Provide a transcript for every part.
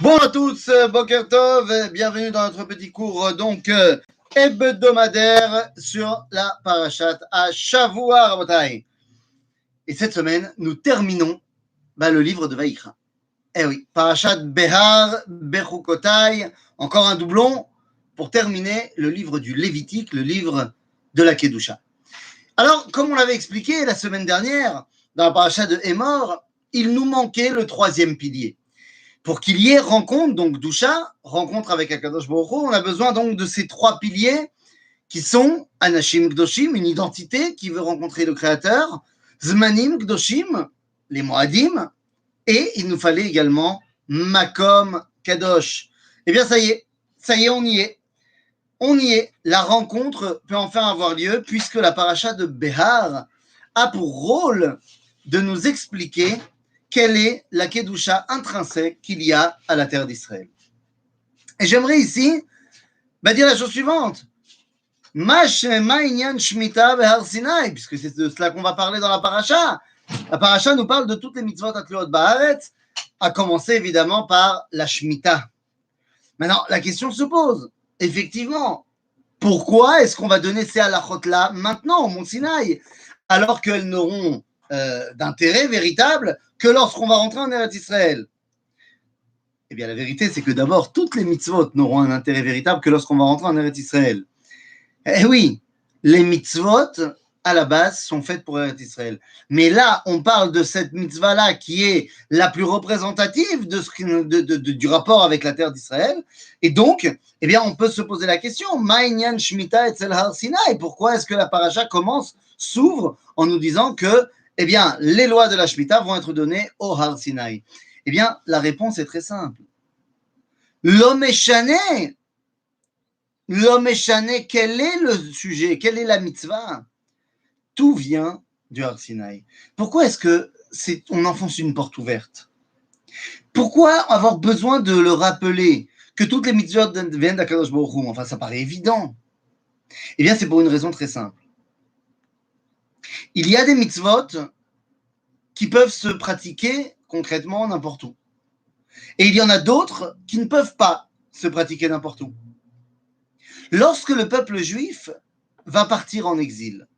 Bon à tous, Boker Tov, bienvenue dans notre petit cours hebdomadaire sur la Parashat à Shavua Rabotai. Et cette semaine, nous terminons le livre de Vaïkra. Eh oui, Parashat Behar Bechukotai, encore un doublon pour terminer le livre du Lévitique, le livre de la Kedusha. Alors, comme on l'avait expliqué la semaine dernière, dans la Parashat de Hémor, il nous manquait le troisième pilier. Pour qu'il y ait rencontre, donc Doucha, rencontre avec Akadosh Baruch Hu, on a besoin donc de ces trois piliers qui sont Anashim Gdoshim, une identité qui veut rencontrer le Créateur, Zmanim Gdoshim, les Moadim, et il nous fallait également Makom Kadosh. Eh bien, ça y est, on y est. On y est. La rencontre peut enfin avoir lieu puisque la paracha de Behar a pour rôle de nous expliquer quelle est la Kedusha intrinsèque qu'il y a à la terre d'Israël. Et j'aimerais ici dire la chose suivante. Puisque c'est de cela qu'on va parler dans la paracha. La paracha nous parle de toutes les mitzvot atluot ba'aretz, à commencer évidemment par la Shemitah. Maintenant, la question se pose. Effectivement, pourquoi est-ce qu'on va donner ces halachot-là maintenant au Mont Sinaï, alors qu'elles n'auront d'intérêt véritable que lorsqu'on va rentrer en Eretz Israël? Eh bien, la vérité, c'est que d'abord, toutes les mitzvot n'auront un intérêt véritable que lorsqu'on va rentrer en Eretz Israël. Eh oui, les mitzvot, à la base, sont faites pour Eretz Israël. Mais là, on parle de cette mitzvah-là qui est la plus représentative du rapport avec la terre d'Israël. Et donc, eh bien, on peut se poser la question, Ma'inyan Shemitah etzel Har Sinai, pourquoi est-ce que la paracha s'ouvre en nous disant que, eh bien, les lois de la Shemitah vont être données au Har Sinai? Eh bien, la réponse est très simple. L'homme échané, quel est le sujet? Quelle est la mitzvah? Tout vient du Har Sinai. Pourquoi est-ce que on enfonce une porte ouverte? Pourquoi avoir besoin de le rappeler que toutes les mitzvot viennent d'Akadosh Baruch Hu? Enfin, ça paraît évident. Eh bien, c'est pour une raison très simple. Il y a des mitzvot qui peuvent se pratiquer concrètement n'importe où. Et il y en a d'autres qui ne peuvent pas se pratiquer n'importe où. Lorsque le peuple juif va partir en exil,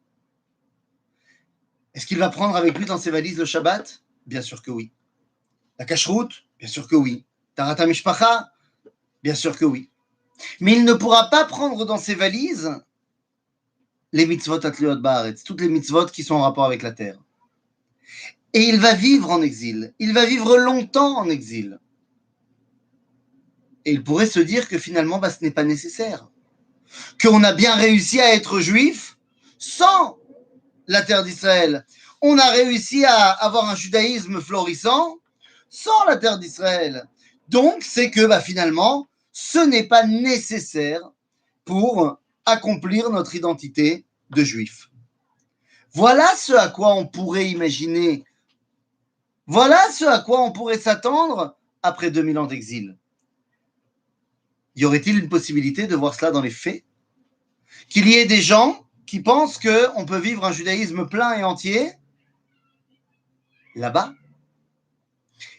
est-ce qu'il va prendre avec lui dans ses valises le Shabbat? Bien sûr que oui. La cacheroute? Bien sûr que oui. Tarata Mishpacha? Bien sûr que oui. Mais il ne pourra pas prendre dans ses valises les mitzvot atliot ba'aretz, toutes les mitzvot qui sont en rapport avec la terre. Et il va vivre en exil. Il va vivre longtemps en exil. Et il pourrait se dire que finalement, ce n'est pas nécessaire. Qu'on a bien réussi à être juif sans la terre d'Israël. On a réussi à avoir un judaïsme florissant sans la terre d'Israël. Donc, c'est que finalement, ce n'est pas nécessaire pour accomplir notre identité de juif. Voilà ce à quoi on pourrait imaginer. Voilà ce à quoi on pourrait s'attendre après 2000 ans d'exil. Y aurait-il une possibilité de voir cela dans les faits? Qu'il y ait des gens qui pensent qu'on peut vivre un judaïsme plein et entier là-bas?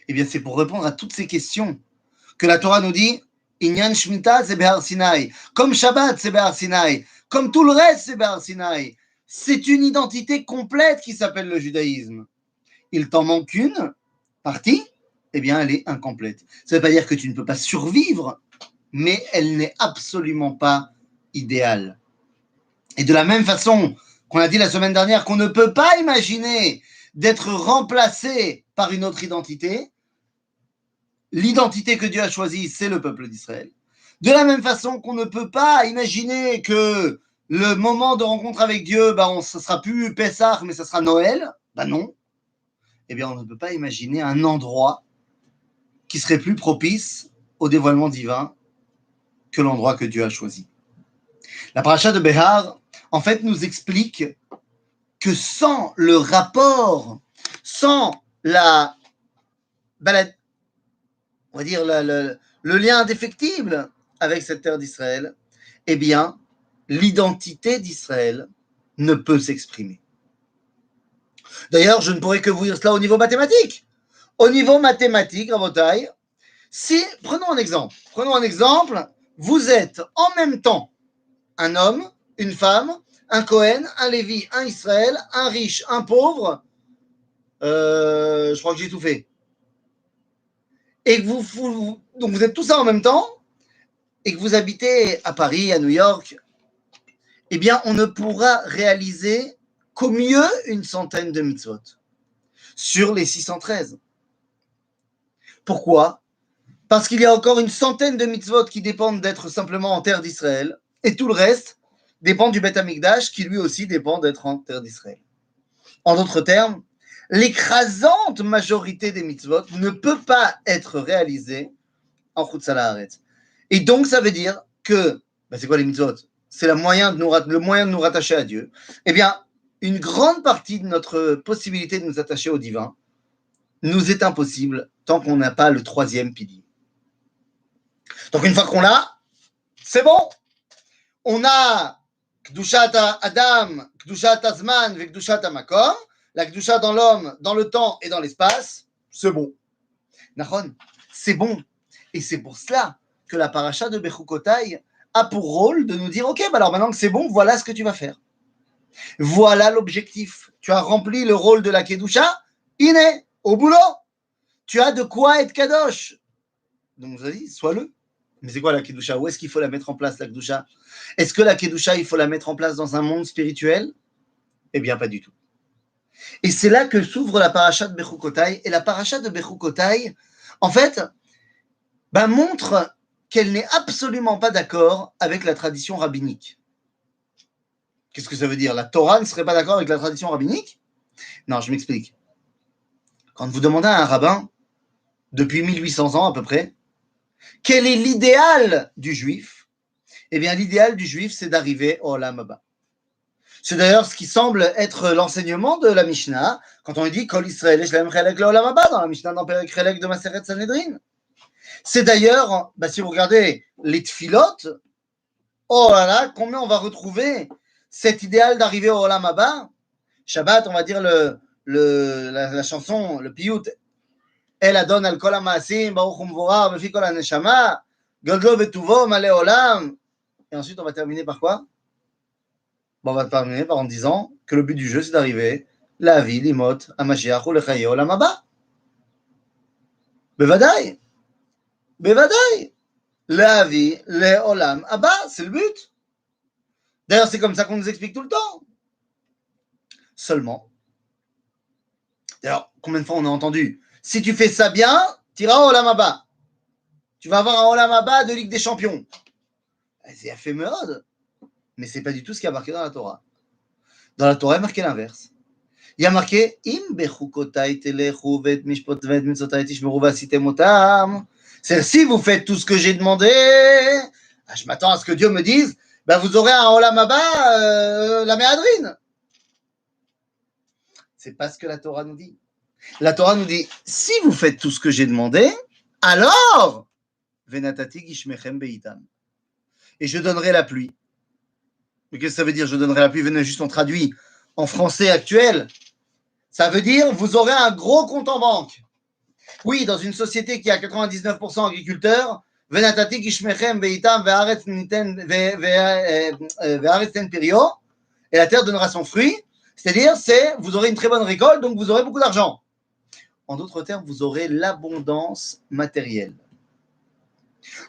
Eh bien, c'est pour répondre à toutes ces questions que la Torah nous dit Inyan Shemitah, c'est Behar Sinai. Comme Shabbat, c'est Behar Sinai. Comme tout le reste, c'est Behar Sinai. C'est une identité complète qui s'appelle le judaïsme. Il t'en manque une partie, eh bien, elle est incomplète. Ça ne veut pas dire que tu ne peux pas survivre, mais elle n'est absolument pas idéale. Et de la même façon qu'on a dit la semaine dernière qu'on ne peut pas imaginer d'être remplacé par une autre identité, l'identité que Dieu a choisie, c'est le peuple d'Israël. De la même façon qu'on ne peut pas imaginer que le moment de rencontre avec Dieu, ce ne sera plus Pessah, mais ce sera Noël. Non. Eh bien, on ne peut pas imaginer un endroit qui serait plus propice au dévoilement divin que l'endroit que Dieu a choisi. La paracha de Behar, en fait, nous explique que sans le rapport, sans on va dire le lien indéfectible avec cette terre d'Israël, eh bien, l'identité d'Israël ne peut s'exprimer. D'ailleurs, je ne pourrais que vous dire cela au niveau mathématique. Au niveau mathématique, Rabotai, Si, prenons un exemple, vous êtes en même temps un homme, une femme, un Cohen, un Lévi, un Israël, un riche, un pauvre, je crois que j'ai tout fait. Et que donc vous êtes tous ça en même temps, et que vous habitez à Paris, à New York, eh bien, on ne pourra réaliser qu'au mieux une centaine de mitzvot sur les 613. Pourquoi? Parce qu'il y a encore une centaine de mitzvot qui dépendent d'être simplement en terre d'Israël, et tout le reste dépend du Beth Amikdash, qui lui aussi dépend d'être en terre d'Israël. En d'autres termes, l'écrasante majorité des mitzvot ne peut pas être réalisée en Chutz La'aretz. Et donc, ça veut dire que, c'est quoi les mitzvot? C'est le moyen de nous rattacher à Dieu. Eh bien, une grande partie de notre possibilité de nous attacher au divin nous est impossible tant qu'on n'a pas le troisième pilier. Donc, une fois qu'on l'a, c'est bon. On a Kdushat Adam, Kdushat Azman, et Kdushat Makom, la Kdusha dans l'homme, dans le temps et dans l'espace, c'est bon. Nachon, c'est bon. Et c'est pour cela que la paracha de Bechukotai a pour rôle de nous dire, ok, alors maintenant que c'est bon, voilà ce que tu vas faire. Voilà l'objectif. Tu as rempli le rôle de la Kedusha, iné, au boulot. Tu as de quoi être kadosh. Donc, vous avez dit, sois-le. Mais c'est quoi la Kedusha? Où est-ce qu'il faut la mettre en place, la Kedusha? Est-ce que la Kedusha, il faut la mettre en place dans un monde spirituel? Eh bien, pas du tout. Et c'est là que s'ouvre la paracha de Bechukotai. Et la paracha de Bechukotai, en fait, montre qu'elle n'est absolument pas d'accord avec la tradition rabbinique. Qu'est-ce que ça veut dire? La Torah ne serait pas d'accord avec la tradition rabbinique? Non, je m'explique. Quand vous demandez à un rabbin, depuis 1800 ans à peu près, quel est l'idéal du juif? Eh bien, l'idéal du juif, c'est d'arriver au Olam Haba. C'est d'ailleurs ce qui semble être l'enseignement de la Mishnah, quand on dit Kol Israël Shlem Chelek Le'Olam Haba, dans la Mishnah dans Perek Chelek de Maseret Sanhedrin. C'est d'ailleurs, si vous regardez les tfilotes, oh là là, combien on va retrouver cet idéal d'arriver au Olam Haba. Shabbat, on va dire la chanson, le piyut, El Adon al Kol HaMaasim, Baruch Umvorar, Befi Kol HaNeshama, Godlo Vetuvo, Malé Olam. Et ensuite, on va terminer par quoi? On va terminer en disant que le but du jeu, c'est d'arriver la vie, l'imot, à Mashiach ou le Chaye Olam Haba. Bevadaï. Bevadaï. La vie, le Olam Haba, c'est le but. D'ailleurs, c'est comme ça qu'on nous explique tout le temps. Seulement, d'ailleurs, combien de fois on a entendu, si tu fais ça bien, tu iras au Olam Haba. Tu vas avoir un Olam Haba de Ligue des Champions. C'est éphémère, mais c'est pas du tout ce qui a marqué dans la Torah. Dans la Torah, il y a marqué l'inverse. Il y a marqué Im bechukotai telechu vet mishpot vet mitzotai tishmeru vasitem otam. C'est si vous faites tout ce que j'ai demandé, je m'attends à ce que Dieu me dise, vous aurez un Olam Haba, la méadrine. C'est pas ce que la Torah nous dit. La Torah nous dit, si vous faites tout ce que j'ai demandé, alors, venatati gishmechem beitam. Et je donnerai la pluie. Mais qu'est-ce que ça veut dire, je donnerai la pluie? Venez, juste on traduit en français actuel. Ça veut dire, vous aurez un gros compte en banque. Oui, dans une société qui a 99% agriculteurs, venatati gishmechem beitam ve'aretz ten pirio, et la terre donnera son fruit. C'est-à-dire, vous aurez une très bonne récolte, donc vous aurez beaucoup d'argent. En d'autres termes, vous aurez l'abondance matérielle.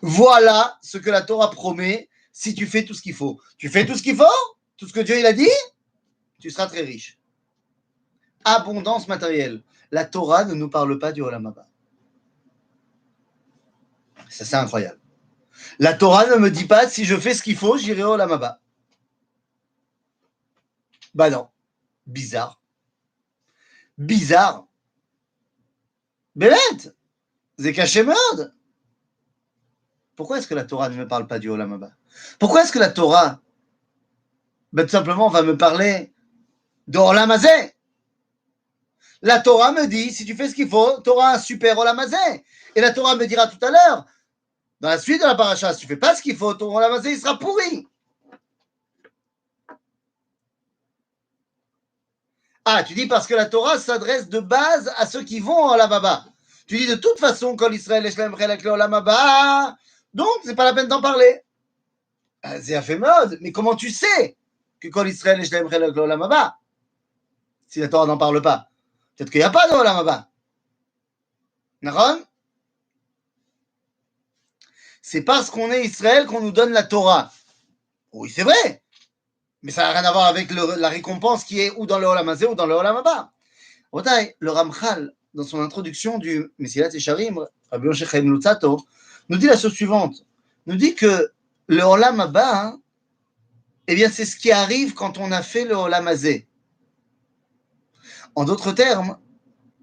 Voilà ce que la Torah promet si tu fais tout ce qu'il faut. Tu fais tout ce qu'il faut, tout ce que Dieu il a dit, tu seras très riche. Abondance matérielle. La Torah ne nous parle pas du Olam Haba. Ça, c'est incroyable. La Torah ne me dit pas si je fais ce qu'il faut, j'irai au Olam Haba. Non. Bizarre. Bizarre. Bélette. C'est caché merde. Pourquoi est-ce que la Torah ne me parle pas du Olam Haba? Pourquoi est-ce que la Torah, tout simplement, va me parler de Olam Hazeh? La Torah me dit, si tu fais ce qu'il faut, tu auras un super Olam Hazeh. Et la Torah me dira tout à l'heure, dans la suite de la paracha, si tu ne fais pas ce qu'il faut, ton Olam Hazeh, il sera pourri. Ah, tu dis parce que la Torah s'adresse de base à ceux qui vont au Olam Haba. Tu dis de toute façon, Kol Israël Eshlem Chelek Leolam Haba, donc c'est pas la peine d'en parler. C'est un fait mode, mais comment tu sais que Kol Israël Eshlem Chelek Leolam Haba si la Torah n'en parle pas? Peut-être qu'il n'y a pas de Olam Haba. D'accord? C'est parce qu'on est Israël qu'on nous donne la Torah. Oui, c'est vrai, mais ça n'a rien à voir avec la récompense qui est ou dans le Olam Hazé ou dans le Olam Haba. Le Ramchal, dans son introduction du Mesilat Yesharim, Rabbi Moshe Chaim Luzzatto, nous dit la chose suivante. Nous dit que le Olam Haba, hein, eh bien, c'est ce qui arrive quand on a fait le Olam Hazé. En d'autres termes,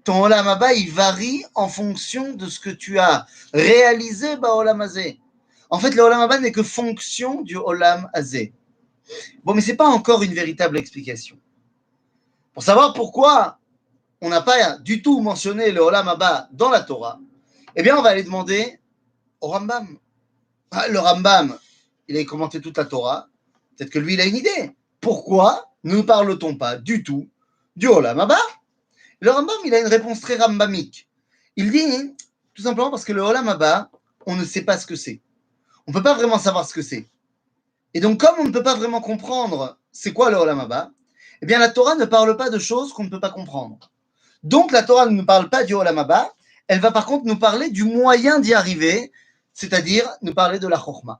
ton Olam Haba, il varie en fonction de ce que tu as réalisé bah, Olam Hazé. En fait, le Olam Haba n'est que fonction du Olam Hazé. Bon, mais ce n'est pas encore une véritable explication. Pour savoir pourquoi on n'a pas du tout mentionné le Olam Haba dans la Torah, eh bien, on va aller demander au Rambam. Le Rambam, il a commenté toute la Torah. Peut-être que lui, il a une idée. Pourquoi ne parle-t-on pas du tout du Olam Haba? Le Rambam, il a une réponse très rambamique. Il dit, tout simplement parce que le Olam Haba, on ne sait pas ce que c'est. On ne peut pas vraiment savoir ce que c'est. Et donc, comme on ne peut pas vraiment comprendre c'est quoi le Olam Haba, eh bien, la Torah ne parle pas de choses qu'on ne peut pas comprendre. Donc, la Torah ne nous parle pas du Olam Haba, elle va par contre nous parler du moyen d'y arriver, c'est-à-dire nous parler de la Chokhmah.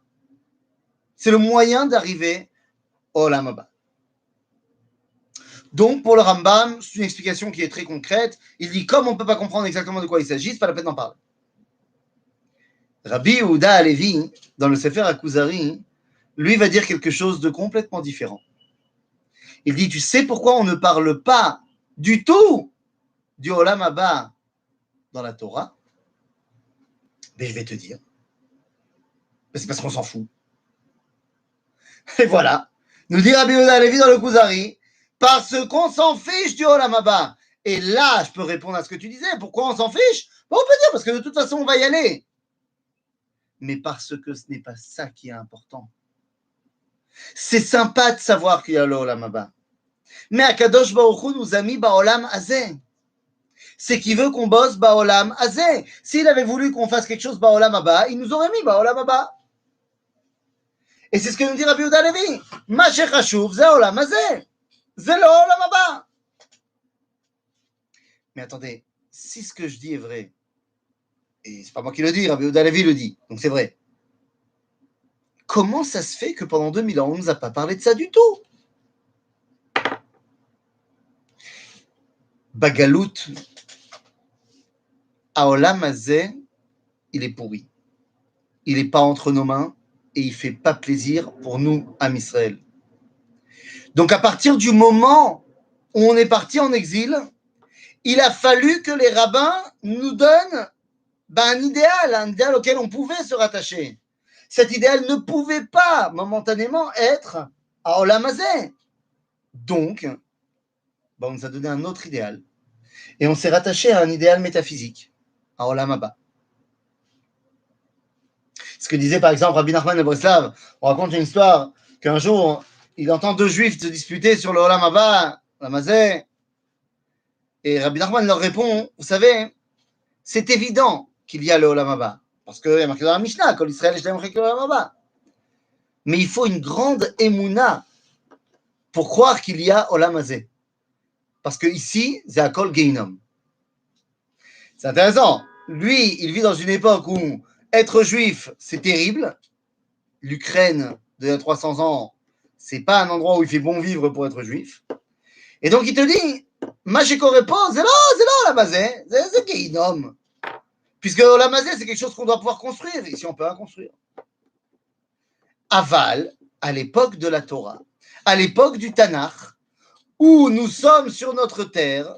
C'est le moyen d'arriver au Olam Haba. Donc, pour le Rambam, c'est une explication qui est très concrète. Il dit, comme on ne peut pas comprendre exactement de quoi il s'agit, c'est pas la peine d'en parler. Rabbi Yehuda Halevi, dans le Sefer HaKuzari, lui va dire quelque chose de complètement différent. Il dit, tu sais pourquoi on ne parle pas du tout du Olam Haba dans la Torah? Ben, je vais te dire. Ben, c'est parce qu'on s'en fout. Et voilà. Nous dit Rabbi Yehuda Halevi dans le Kuzari, parce qu'on s'en fiche du Olam Haba. Et là, je peux répondre à ce que tu disais. Pourquoi on s'en fiche? Ben, on peut dire parce que de toute façon, on va y aller. Mais parce que ce n'est pas ça qui est important. C'est sympa de savoir qu'il y a le Olam Haba. Mais Akadosh Baruch Hu nous a mis Baolam Hazé. C'est qu'il veut qu'on bosse Baolam Hazé. S'il avait voulu qu'on fasse quelque chose Baolam Haba, il nous aurait mis Baolam Haba. Et c'est ce que nous dit Rabbi Yehuda Halevi. Ma shechashuv, c'est Olam Hazé. C'est le Olam Haba. Mais attendez, si ce que je dis est vrai, et c'est pas moi qui le dis, Rabbi Yehuda Halevi le dit, donc c'est vrai. Comment ça se fait que pendant 2000 ans, on ne nous a pas parlé de ça du tout? Bagalout, Aolam Hazé, il est pourri. Il n'est pas entre nos mains et il ne fait pas plaisir pour nous, Am Israël. Donc à partir du moment où on est parti en exil, il a fallu que les rabbins nous donnent un idéal auquel on pouvait se rattacher. Cet idéal ne pouvait pas momentanément être à Olam Hazé. Donc, on nous a donné un autre idéal. Et on s'est rattaché à un idéal métaphysique, à Olam Haba. Ce que disait par exemple Rabbi Nachman de Breslav, on raconte une histoire qu'un jour, il entend deux juifs se disputer sur le Olam Haba, Olam Hazé, et Rabbi Nachman leur répond, vous savez, c'est évident qu'il y a le Olam Haba, parce qu'il y a marqué dans la Mishnah, Kol Israël Eshlem Chelek Leolam Haba. Mais il faut une grande émouna pour croire qu'il y a Olam Hazé. Parce que ici, c'est Akol Geinom. C'est intéressant. Lui, il vit dans une époque où être juif, c'est terrible. L'Ukraine de 300 ans, c'est pas un endroit où il fait bon vivre pour être juif. Et donc il te dit, Machikorepo, c'est là, Olam Hazé, c'est Geinom. Puisque Olam Hazé, c'est quelque chose qu'on doit pouvoir construire. Ici, on peut pas construire. Aval, à l'époque de la Torah, à l'époque du Tanakh, où nous sommes sur notre terre,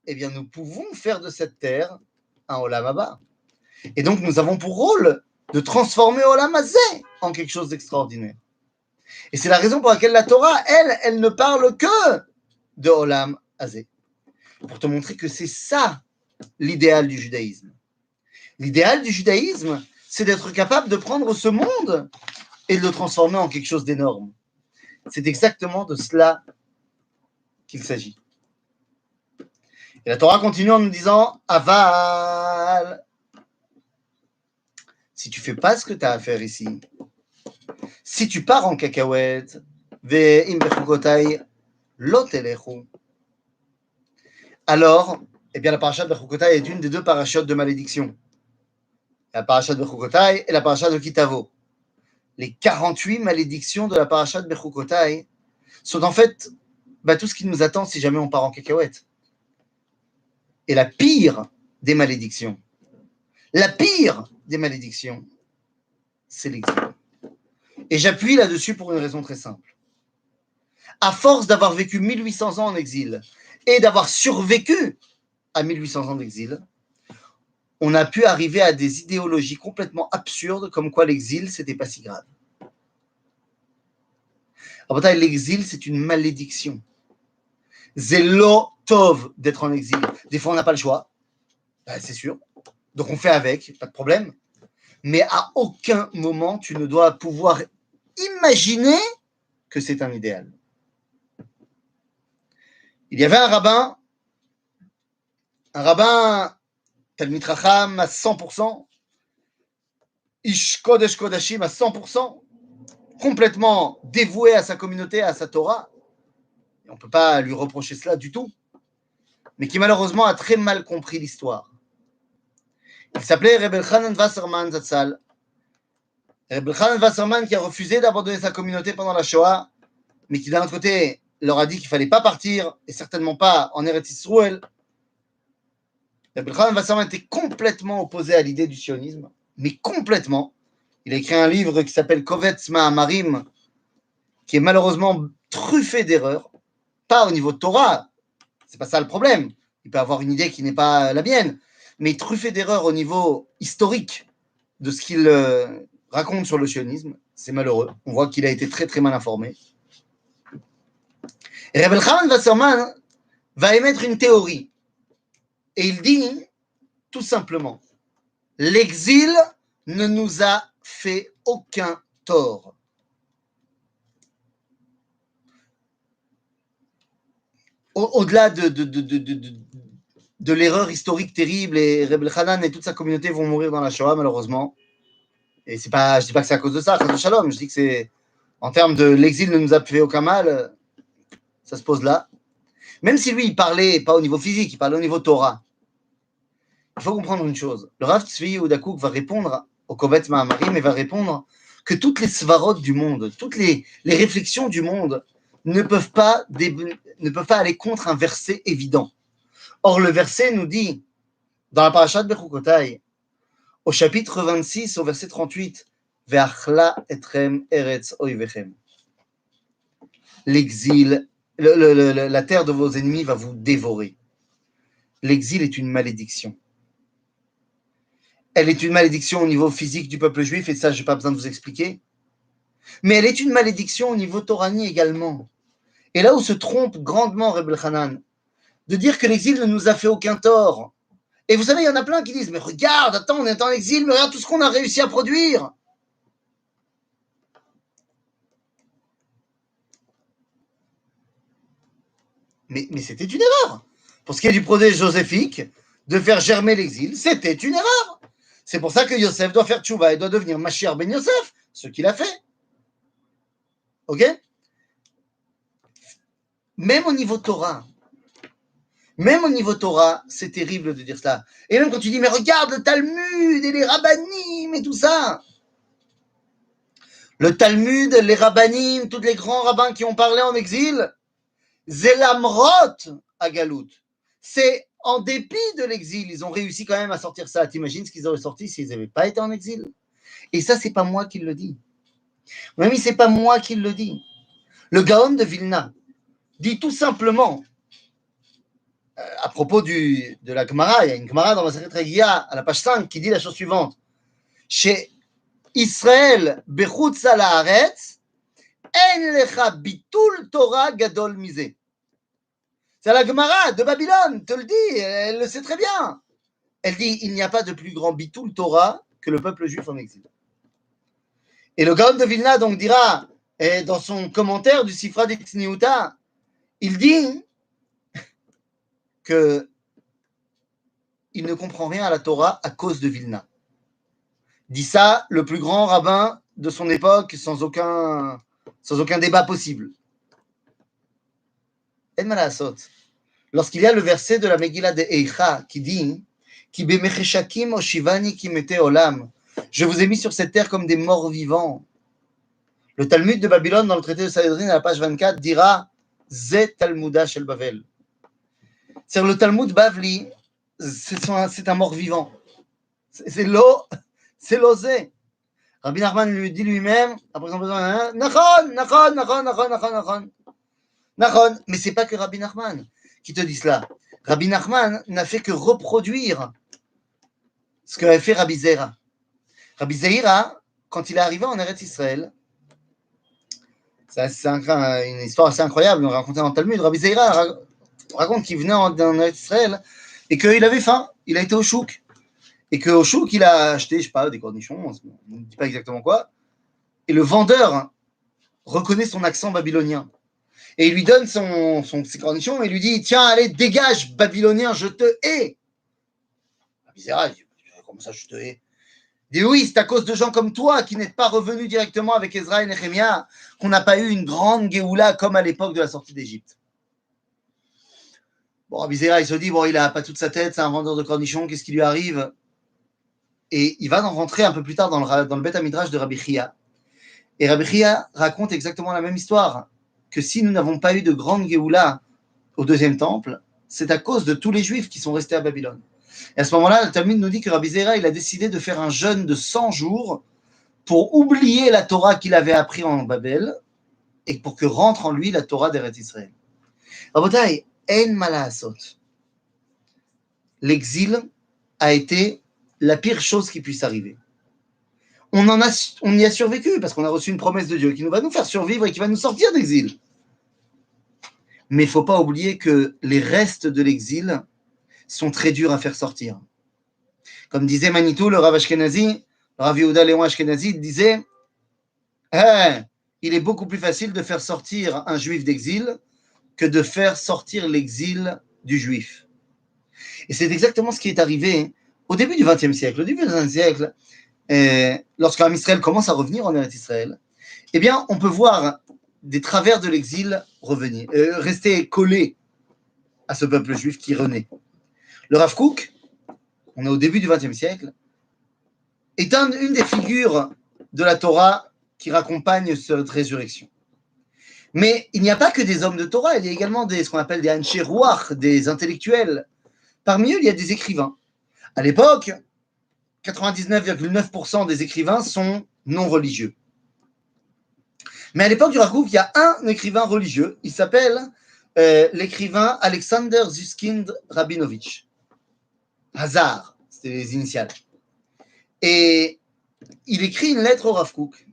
eh bien, nous pouvons faire de cette terre un Olam Haba. Et donc, nous avons pour rôle de transformer Olam Hazé en quelque chose d'extraordinaire. Et c'est la raison pour laquelle la Torah, elle ne parle que de Olam Hazé. Pour te montrer que c'est ça l'idéal du judaïsme. L'idéal du judaïsme, c'est d'être capable de prendre ce monde et de le transformer en quelque chose d'énorme. C'est exactement de cela qu'il s'agit. Et la Torah continue en nous disant Aval. Si tu fais pas ce que tu as à faire ici, si tu pars en cacahuète, ve'im bechukotai lo telechu, alors, eh bien, la parashat de Bechukotai est une des deux parachutes de malédiction. La parashat de Bechukotai et la parashat de Kitavo. Les 48 malédictions de la parashat de Bechukotai sont en fait tout ce qui nous attend si jamais on part en cacahuète. Et la pire des malédictions, c'est l'exil. Et j'appuie là-dessus pour une raison très simple. À force d'avoir vécu 1800 ans en exil et d'avoir survécu à 1800 ans d'exil, on a pu arriver à des idéologies complètement absurdes comme quoi l'exil, c'était pas si grave. Alors, l'exil, c'est une malédiction. Zélo tov d'être en exil. Des fois, on n'a pas le choix, c'est sûr. Donc, on fait avec, pas de problème. Mais à aucun moment, tu ne dois pouvoir imaginer que c'est un idéal. Il y avait un rabbin Talmid Chacham à 100%, Ish Kodesh Kodashim à 100%, complètement dévoué à sa communauté, à sa Torah. Et on ne peut pas lui reprocher cela du tout, mais qui malheureusement a très mal compris l'histoire. Il s'appelait Reb Elchanan Wasserman Zatzal. Reb Elchanan Wasserman qui a refusé d'abandonner sa communauté pendant la Shoah, mais qui d'un autre côté leur a dit qu'il ne fallait pas partir, et certainement pas en Eretz Yisroel. Reb Elchanan Wasserman était complètement opposé à l'idée du sionisme, mais complètement. Il a écrit un livre qui s'appelle Kovetz Ma'amarim, qui est malheureusement truffé d'erreurs, pas au niveau de Torah, c'est pas ça le problème. Il peut avoir une idée qui n'est pas la mienne, mais truffé d'erreurs au niveau historique de ce qu'il raconte sur le sionisme. C'est malheureux. On voit qu'il a été très très mal informé. Et Reb Elchanan Wasserman va émettre une théorie. Et il dit tout simplement, l'exil ne nous a fait aucun tort. Au-delà de l'erreur historique terrible, et Reb Elchanan et toute sa communauté vont mourir dans la Shoah, malheureusement. Et c'est pas, je dis pas que c'est à cause de ça, Chas Shalom. Je dis que c'est, en termes de l'exil ne nous a fait aucun mal, ça se pose là. Même si lui, il parlait pas au niveau physique, il parlait au niveau Torah. Il faut comprendre une chose. Le Rav Tzvi Udakouk va répondre au Kovetz Ma'amarim et va répondre que toutes les svarot du monde, toutes les réflexions du monde ne peuvent pas aller contre un verset évident. Or, le verset nous dit, dans la parashat Bechukotai, au chapitre 26, au verset 38, Ve'achla etrem eretz oivechem. L'exil, la terre de vos ennemis va vous dévorer. L'exil est une malédiction. Elle est une malédiction au niveau physique du peuple juif, et ça, je n'ai pas besoin de vous expliquer. Mais elle est une malédiction au niveau torani également. Et là où se trompe grandement Reb Elchanan, de dire que l'exil ne nous a fait aucun tort. Et vous savez, il y en a plein qui disent, mais regarde, attends, on est en exil, mais regarde tout ce qu'on a réussi à produire. Mais c'était une erreur. Pour ce qui est du projet joséphique, de faire germer l'exil, c'était une erreur. C'est pour ça que Yosef doit faire tchouva et doit devenir Mashiach ben Yosef, ce qu'il a fait. Ok? Même au niveau Torah, c'est terrible de dire cela. Et même quand tu dis, mais regarde le Talmud et les rabbanim et tout ça. Le Talmud, les rabbanim, tous les grands rabbins qui ont parlé en exil, Zelamrot à Galout. C'est en dépit de l'exil, ils ont réussi quand même à sortir ça. T'imagines ce qu'ils auraient sorti s'ils n'avaient pas été en exil? Et ça, c'est pas moi qui le dis. Même si c'est pas moi qui le dis. Le Gaon de Vilna dit tout simplement, à propos de la Gemara, il y a une Gemara dans la Masechet Regia, à la page 5, qui dit la chose suivante. Chez Israël, bechutz haaretz, en lecha bitul Torah gadol misé. C'est la Gemara de Babylone, te le dit, elle le sait très bien. Elle dit, il n'y a pas de plus grand bitul Torah que le peuple juif en exil. Et le Gaon de Vilna donc dira, dans son commentaire du Sifra d'Itzniuta, il dit que il ne comprend rien à la Torah à cause de Vilna. Dit ça le plus grand rabbin de son époque sans aucun débat possible. En malasot. Lorsqu'il y a le verset de la Megillah de Eicha qui dit Ki bemecheshakim oshivani ki mete olam. Je vous ai mis sur cette terre comme des morts vivants. Le Talmud de Babylone, dans le traité de Sanhedrin, à la page 24, dira Ze Talmuda shel Bavel. C'est le Talmud Bavli, c'est un mort vivant. C'est l'osé. Rabbi Nachman lui dit lui-même, après son besoin, Nachon. Mais c'est pas que Rabbi Nachman qui te dit cela. Rabbi Nachman n'a fait que reproduire ce qu'avait fait Rabbi Zera. Rabbi Zera, quand il est arrivé en Eretz Israël, c'est une histoire assez incroyable, on racontait dans le Talmud. Rabbi Zera raconte qu'il venait en Eretz Israël et qu'il avait faim. Il a été au chouk. Et qu'au chouk, il a acheté, je sais pas, des cornichons, on ne dit pas exactement quoi. Et le vendeur reconnaît son accent babylonien. Et il lui donne ses cornichons et lui dit Tiens, allez, dégage, babylonien, je te hais. Rabbi Zera, il dit Comment ça, je te hais? Il dit Oui, c'est à cause de gens comme toi qui n'êtes pas revenus directement avec Ezra et Nehemia qu'on n'a pas eu une grande Géoula comme à l'époque de la sortie d'Égypte. Bon, Rabbi Zera, il se dit Bon, il n'a pas toute sa tête, c'est un vendeur de cornichons, qu'est-ce qui lui arrive? Et il va en rentrer un peu plus tard dans le Beth Midrash de Rabbi Chia. Et Rabbi Chia raconte exactement la même histoire, que si nous n'avons pas eu de grande Géoula au deuxième temple, c'est à cause de tous les Juifs qui sont restés à Babylone. Et à ce moment-là, le Talmud nous dit que Rabbi Zera, il a décidé de faire un jeûne de 100 jours pour oublier la Torah qu'il avait appris en Babel et pour que rentre en lui la Torah d'Eretz Israël. Rabotai, en malasot. L'exil a été la pire chose qui puisse arriver. On y a survécu parce qu'on a reçu une promesse de Dieu qui va nous faire survivre et qui va nous sortir d'exil. Mais il ne faut pas oublier que les restes de l'exil sont très durs à faire sortir. Comme disait Manitou, le Rav Ashkenazi, le Rav Yehuda Léon Ashkenazi, disait il est beaucoup plus facile de faire sortir un juif d'exil que de faire sortir l'exil du juif. Et c'est exactement ce qui est arrivé au début du XXe siècle. Au début du XXe siècle, lorsqu'un Israël commence à revenir en Eretz Israël, eh bien, on peut voir des travers de l'exil revenir, rester collés à ce peuple juif qui renaît. Le Rav Kook, on est au début du XXe siècle, est une des figures de la Torah qui raccompagne cette résurrection. Mais il n'y a pas que des hommes de Torah, il y a également ce qu'on appelle des Anshe Ruach, des intellectuels. Parmi eux, il y a des écrivains. À l'époque, 99,9% des écrivains sont non religieux. Mais à l'époque du Rav Kook, il y a un écrivain religieux, il s'appelle l'écrivain Alexander Susskind Rabinovich. Hazar, c'était les initiales. Et il écrit une lettre au Rav Kook,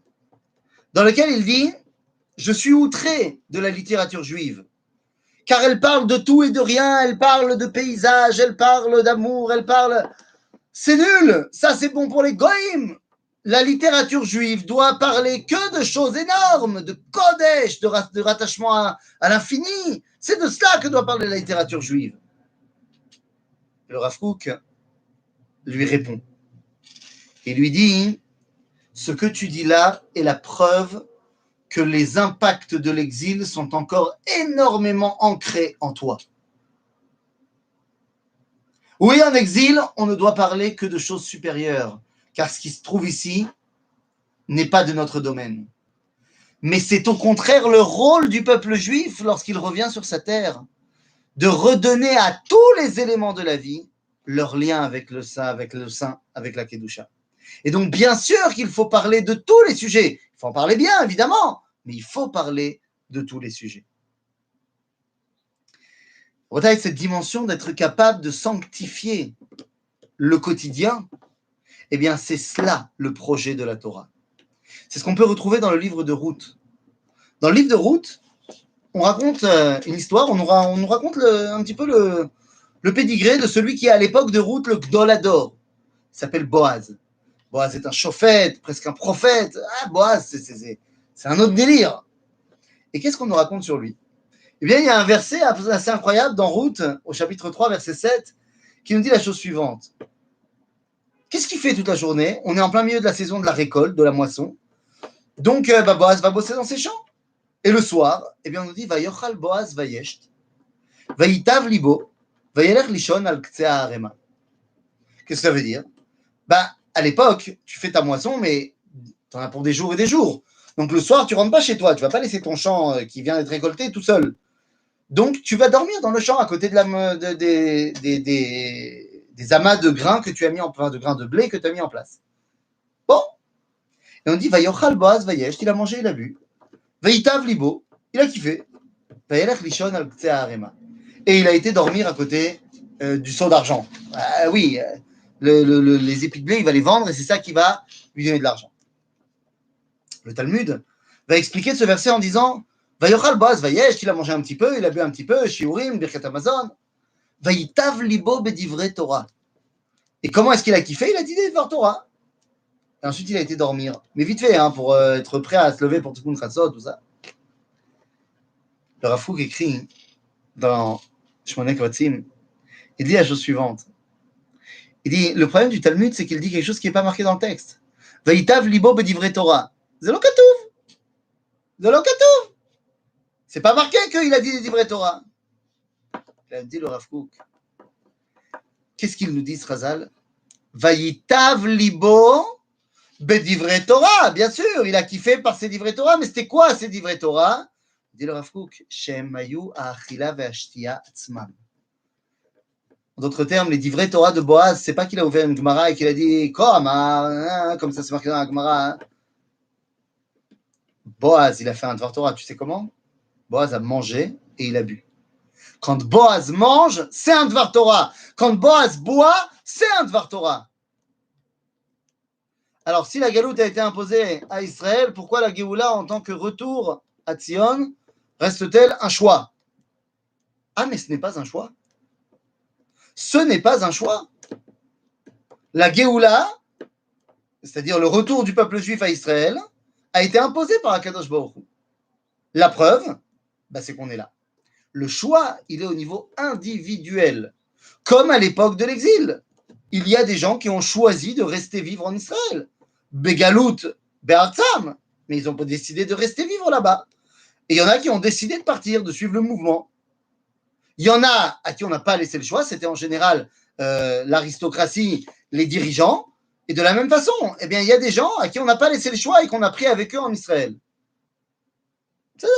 dans laquelle il dit « Je suis outré de la littérature juive, car elle parle de tout et de rien, elle parle de paysages, elle parle d'amour, elle parle... C'est nul, ça c'est bon pour les goïms. La littérature juive doit parler que de choses énormes, de kodesh, de rattachement à l'infini. C'est de cela que doit parler la littérature juive. » Et le Rav Kook lui répond. Il lui dit « Ce que tu dis là est la preuve que les impacts de l'exil sont encore énormément ancrés en toi. Oui, en exil, on ne doit parler que de choses supérieures, car ce qui se trouve ici n'est pas de notre domaine. Mais c'est au contraire le rôle du peuple juif, lorsqu'il revient sur sa terre, de redonner à tous les éléments de la vie leur lien avec le saint, avec la Kedusha. Et donc, bien sûr qu'il faut parler de tous les sujets. Il faut en parler bien, évidemment, mais il faut parler de tous les sujets. Cette dimension d'être capable de sanctifier le quotidien, eh bien, c'est cela le projet de la Torah. C'est ce qu'on peut retrouver dans le livre de Ruth. Dans le livre de Ruth, on raconte une histoire, on nous raconte un petit peu le pédigré de celui qui est à l'époque de Ruth le Gdolador. Il s'appelle Boaz. Boaz est un chauffette, presque un prophète. Ah, Boaz, c'est un autre délire. Et qu'est-ce qu'on nous raconte sur lui? Eh bien, il y a un verset assez incroyable dans Ruth, au chapitre 3, verset 7, qui nous dit la chose suivante. Qu'est-ce qu'il fait toute la journée? On est en plein milieu de la saison de la récolte, de la moisson. Donc, Boaz va bosser dans ses champs. Et le soir, eh bien, on nous dit Vayochal Boaz Vayesht, Vayitav Libo, Vayelech Lishon al Ktsea Harema. Qu'est-ce que ça veut dire? À l'époque, tu fais ta moisson, mais tu en as pour des jours et des jours. Donc, le soir, tu ne rentres pas chez toi. Tu ne vas pas laisser ton champ qui vient d'être récolté tout seul. Donc, tu vas dormir dans le champ à côté de des amas de grains que tu as mis en place, de grains de blé que tu as mis en place. Bon. Et on dit Vayochal Boaz Vayesh, il a mangé, il a bu. Vayitav Libo, il a kiffé. Vayelech Lishon al Ktsea Harema. Et il a été dormir à côté du seau d'argent. Oui, les épis de blé, il va les vendre et c'est ça qui va lui donner de l'argent. Le Talmud va expliquer ce verset en disant Vayochal Boaz Vayesh, il a mangé un petit peu, il a bu un petit peu, Shiurim, Birkat Hamazon, Vayitav Libo Bedivrei Torah. Et comment est-ce qu'il a kiffé? Il a dit des Dvar Torah. Et ensuite, il a été dormir. Mais vite fait, pour être prêt à se lever pour Tikkun Chatzot, tout ça. Le Rav Kook écrit dans Shmoneh Kvatzim, il dit la chose suivante. Il dit, le problème du Talmud, c'est qu'il dit quelque chose qui n'est pas marqué dans le texte. Vayitav libo bedivrei Torah. C'est lo katuv. C'est lo katuv. C'est pas marqué qu'il a dit des divrei Torah. Il a dit le Rav Kook. Qu'est-ce qu'il nous dit, ce Chazal? Vayitav libo bedivrei Torah. Bien sûr, il a kiffé par ses divrei Torah, mais c'était quoi ces divrei Torah? Dit le Rav Kook, Shem mayu ha'achila ve'ashtiya atzmam. En d'autres termes, les divrei Torah de Boaz, c'est pas qu'il a ouvert une Gemara et qu'il a dit comme ça c'est marqué dans la Gemara. Boaz, il a fait un Dvar Torah, tu sais comment? Boaz a mangé et il a bu. Quand Boaz mange, c'est un Dvar Torah. Quand Boaz boit, c'est un Dvar Torah. Alors, si la galoute a été imposée à Israël, pourquoi la Géoula, en tant que retour à Tzion, reste-t-elle un choix? Ah, mais ce n'est pas un choix. Ce n'est pas un choix. La Géoula, c'est-à-dire le retour du peuple juif à Israël, a été imposé par Akadosh Baruch Hu. La preuve, c'est qu'on est là. Le choix, il est au niveau individuel. Comme à l'époque de l'exil. Il y a des gens qui ont choisi de rester vivre en Israël. Begalout, Be'artzam. Mais ils ont pas décidé de rester vivre là-bas. Et il y en a qui ont décidé de partir, de suivre le mouvement. Il y en a à qui on n'a pas laissé le choix. C'était en général l'aristocratie, les dirigeants. Et de la même façon, il y a des gens à qui on n'a pas laissé le choix et qu'on a pris avec eux en Israël. C'est ça.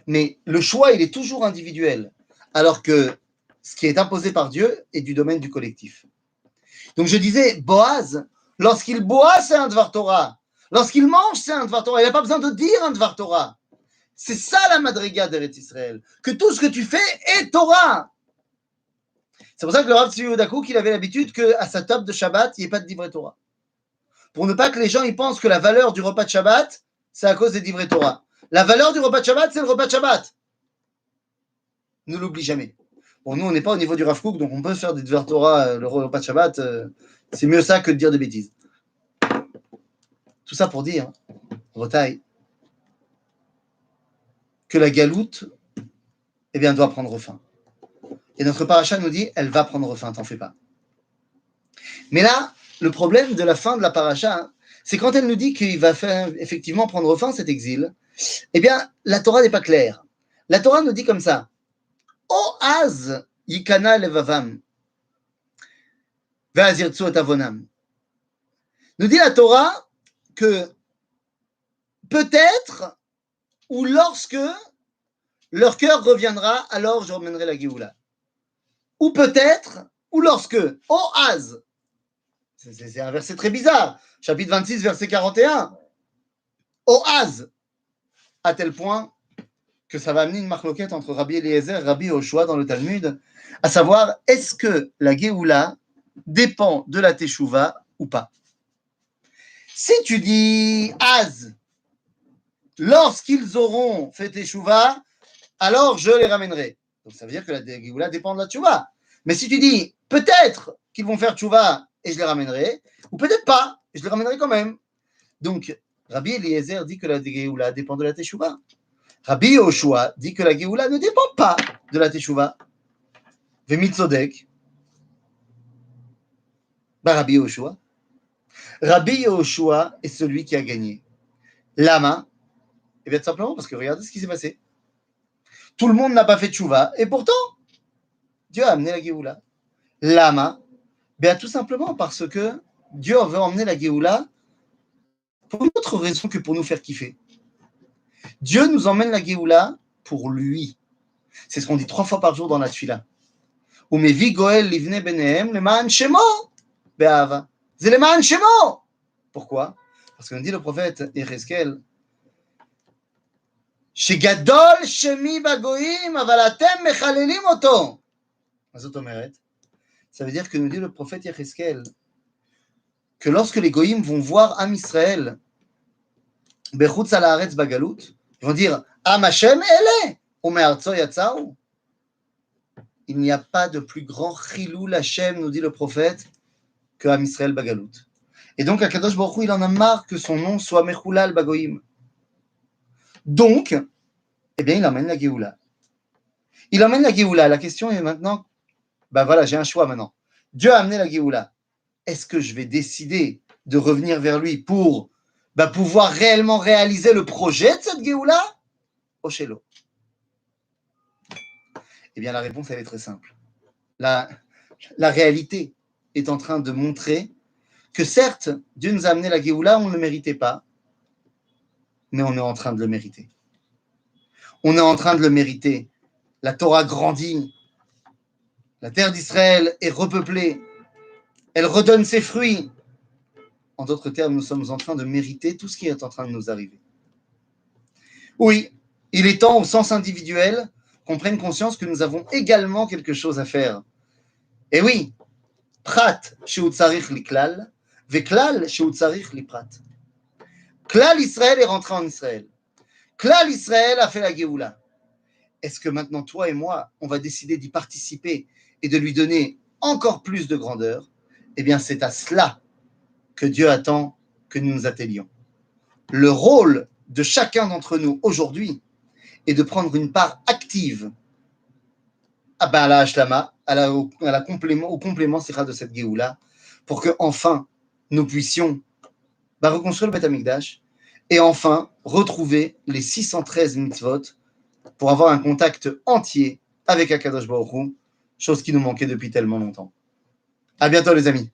Mais le choix, il est toujours individuel. Alors que ce qui est imposé par Dieu est du domaine du collectif. Donc je disais, Boaz, lorsqu'il boit, c'est un Dvar Torah. Lorsqu'il mange, c'est un Dvar Torah. Il n'a pas besoin de dire un Dvar Torah. C'est ça la madriga d'Eretz Israël. Que tout ce que tu fais est Torah. C'est pour ça que le Rav Tzvi Yehuda Kook, il avait l'habitude qu'à sa table de Shabbat, il n'y ait pas de divrei Torah. Pour ne pas que les gens ils pensent que la valeur du repas de Shabbat, c'est à cause des divrei Torah. La valeur du repas de Shabbat, c'est le repas de Shabbat. Ne l'oublie jamais. Bon, nous, on n'est pas au niveau du Rav Kook, donc on peut faire des divrei Torah, le repas de Shabbat. C'est mieux ça que de dire des bêtises. Tout ça pour dire, Rotaï, que la galoute, doit prendre fin. Et notre paracha nous dit, elle va prendre fin, t'en fais pas. Mais là, le problème de la fin de la paracha, c'est quand elle nous dit qu'il va effectivement prendre fin cet exil, la Torah n'est pas claire. La Torah nous dit comme ça, Oaz yikana levavam, ve'az yirtzu et avonam. Nous dit la Torah que peut-être ou lorsque leur cœur reviendra, alors je remènerai la Géoula. Ou peut-être, ou lorsque, Oaz, c'est un verset très bizarre, chapitre 26, verset 41, Oaz, à tel point que ça va amener une marloquette entre Rabbi Eliezer et Rabbi Yoshua dans le Talmud, à savoir, est-ce que la Géoula dépend de la Teshuvah ou pas? Si tu dis Az, lorsqu'ils auront fait Teshuvah, alors je les ramènerai. Donc ça veut dire que la Géoula dépend de la Teshuvah. Mais si tu dis peut-être qu'ils vont faire Teshuvah et je les ramènerai, ou peut-être pas, et je les ramènerai quand même. Donc Rabbi Eliezer dit que la Géoula dépend de la Teshuvah. Rabbi Yoshua dit que la Géoula ne dépend pas de la Teshuvah. Vemitzodek. Rabbi Yehoshua. Rabbi Yehoshua est celui qui a gagné. Lama, et bien tout simplement parce que regardez ce qui s'est passé. Tout le monde n'a pas fait tchouva, et pourtant, Dieu a amené la Géoula. Lama, bien tout simplement parce que Dieu veut emmener la Géoula pour une autre raison que pour nous faire kiffer. Dieu nous emmène la Géoula pour lui. C'est ce qu'on dit 3 fois par jour dans la Tfila. Umevi goel livne benehem leman shemo be'ava. C'est leman shemo. Pourquoi? Parce qu'on dit le prophète Yecheskel, שגדול שמי בגויים, אבל אתם מחללים אותו. מה זאת אומרת? Ça veut dire que nous dit le prophète Yecheskel que lorsque les goïms vont voir Am Israël bechutz al haaretz bagalut, ils vont dire Am Hashem ele ume'artzo yatzau. Il n'y a pas de plus grand chilul Hashem, nous dit le prophète, que Am Israël bagalut. Et donc Akadosh Baruch Hu, il en a marre que son nom soit mechulal bagoïm. Donc, eh bien, il emmène la Géoula. Il emmène la Géoula. La question est maintenant, ben voilà, j'ai un choix maintenant. Dieu a amené la Géoula. Est-ce que je vais décider de revenir vers lui pour pouvoir réellement réaliser le projet de cette Géoula? Oshelo. Eh bien, la réponse, elle est très simple. La réalité est en train de montrer que certes, Dieu nous a amené la Géoula, on ne le méritait pas, mais on est en train de le mériter. On est en train de le mériter. La Torah grandit. La terre d'Israël est repeuplée. Elle redonne ses fruits. En d'autres termes, nous sommes en train de mériter tout ce qui est en train de nous arriver. Oui, il est temps au sens individuel qu'on prenne conscience que nous avons également quelque chose à faire. Et oui, prat shehu tzarich li klal, ve klal shehu tzarich li prat. Klal Israël est rentré en Israël. Klal Israël a fait la Géoula. Est-ce que maintenant, toi et moi, on va décider d'y participer et de lui donner encore plus de grandeur? Eh bien, c'est à cela que Dieu attend que nous nous attellions. Le rôle de chacun d'entre nous aujourd'hui est de prendre une part active à la Hashlama, au complément de cette Géoula, pour que enfin nous puissions reconstruire le Beth Amikdash et enfin retrouver les 613 mitzvot pour avoir un contact entier avec Akadosh Baruch Hu, chose qui nous manquait depuis tellement longtemps. À bientôt les amis.